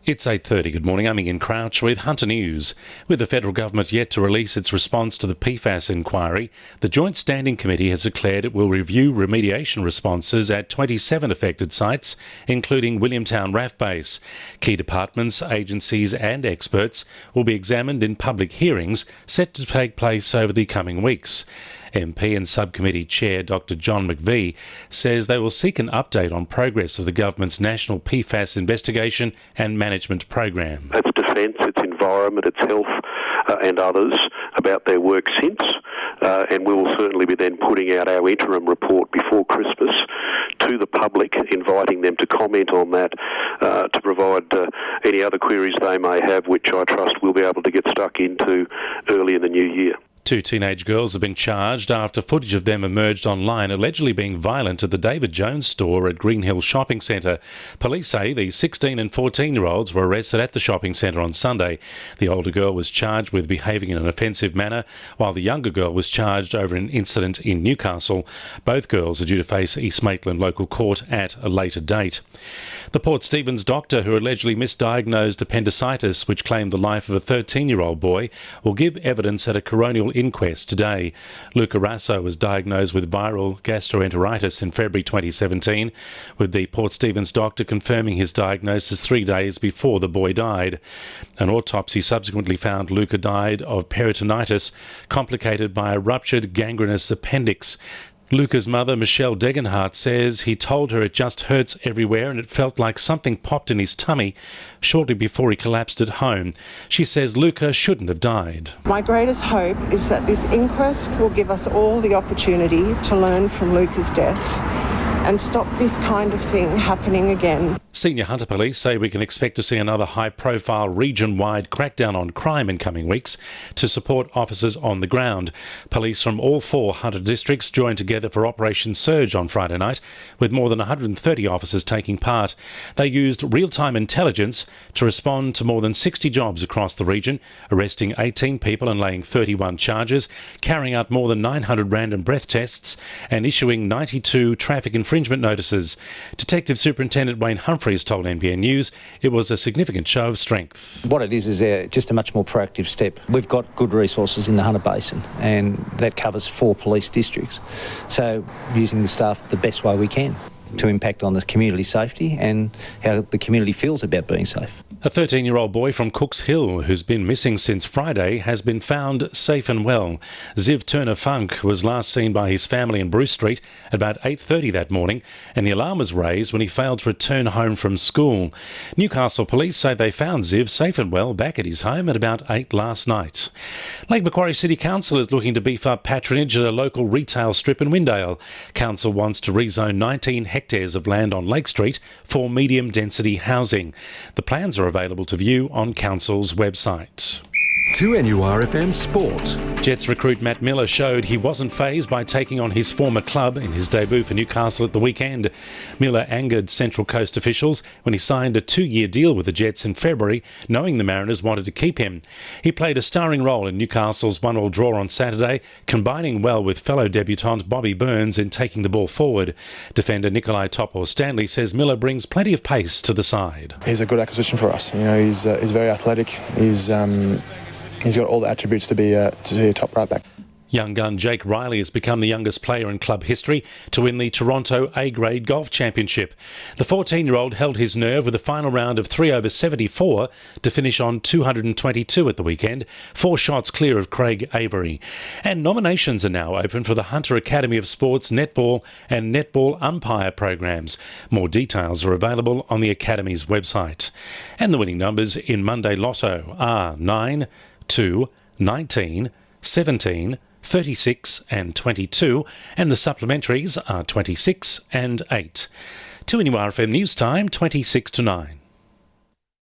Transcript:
It's 8:30. Good morning. I'm Ian Crouch with Hunter News. With the federal government yet to release its response to the PFAS inquiry, the Joint Standing Committee has declared it will review remediation responses at 27 affected sites, including Williamtown RAF Base. Key departments, agencies and experts will be examined in public hearings set to take place over the coming weeks. MP and Subcommittee Chair Dr John McVie says they will seek an update on progress of the government's national PFAS investigation and management program. It's defence, it's environment, it's health and others about their work since, and we will certainly be then putting out our interim report before Christmas to the public, inviting them to comment on that, to provide any other queries they may have, which I trust we'll be able to get stuck into early in the new year. 2 teenage girls have been charged after footage of them emerged online allegedly being violent at the David Jones store at Green Hill Shopping Centre. Police say the 16 and 14-year-olds were arrested at the shopping centre on Sunday. The older girl was charged with behaving in an offensive manner, while the younger girl was charged over an incident in Newcastle. Both girls are due to face East Maitland Local Court at a later date. The Port Stephens doctor who allegedly misdiagnosed appendicitis, which claimed the life of a 13-year-old boy, will give evidence at a coronial inquest today. Luca Rasso was diagnosed with viral gastroenteritis in February 2017, with the Port Stephens doctor confirming his diagnosis 3 days before the boy died. An autopsy subsequently found Luca died of peritonitis complicated by a ruptured gangrenous appendix. Luca's mother, Michelle Degenhardt, says he told her it just hurts everywhere and it felt like something popped in his tummy shortly before he collapsed at home. She says Luca shouldn't have died. My greatest hope is that this inquest will give us all the opportunity to learn from Luca's death and stop this kind of thing happening again. Senior Hunter Police say we can expect to see another high-profile region-wide crackdown on crime in coming weeks to support officers on the ground. Police from all 4 Hunter districts joined together for Operation Surge on Friday night, with more than 130 officers taking part. They used real-time intelligence to respond to more than 60 jobs across the region, arresting 18 people and laying 31 charges, carrying out more than 900 random breath tests and issuing 92 traffic infringement notices. Detective Superintendent Wayne Humphreys told NBN News it was a significant show of strength. What it is just a much more proactive step. We've got good resources in the Hunter Basin and that covers 4 police districts. So using the staff the best way we can to impact on the community safety and how the community feels about being safe. A 13-year-old boy from Cooks Hill, who's been missing since Friday, has been found safe and well. Ziv Turner-Funk was last seen by his family in Bruce Street at about 8:30 that morning, and the alarm was raised when he failed to return home from school. Newcastle police say they found Ziv safe and well back at his home at about 8 last night. Lake Macquarie City Council is looking to beef up patronage at a local retail strip in Windale. Council wants to rezone 19 hectares of land on Lake Street for medium-density housing. The plans are available to view on Council's website. 2NURFM Sport. Jets recruit Matt Miller showed he wasn't fazed by taking on his former club in his debut for Newcastle at the weekend. Miller angered Central Coast officials when he signed a 2-year deal with the Jets in February, knowing the Mariners wanted to keep him. He played a starring role in Newcastle's 1-1 draw on Saturday, combining well with fellow debutant Bobby Burns in taking the ball forward. Defender Nikolai Topor-Stanley says Miller brings plenty of pace to the side. He's a good acquisition for us. You know, he's very athletic. He's got all the attributes to be a top right back. Young gun Jake Riley has become the youngest player in club history to win the Toronto A-Grade Golf Championship. The 14-year-old held his nerve with a final round of 3 over 74 to finish on 222 at the weekend, 4 shots clear of Craig Avery. And nominations are now open for the Hunter Academy of Sports netball and netball umpire programs. More details are available on the Academy's website. And the winning numbers in Monday Lotto are 9, 2, 19, 17, 36 and 22, and the supplementaries are 26 and 8. 2NURFM News Time, 26 to 9.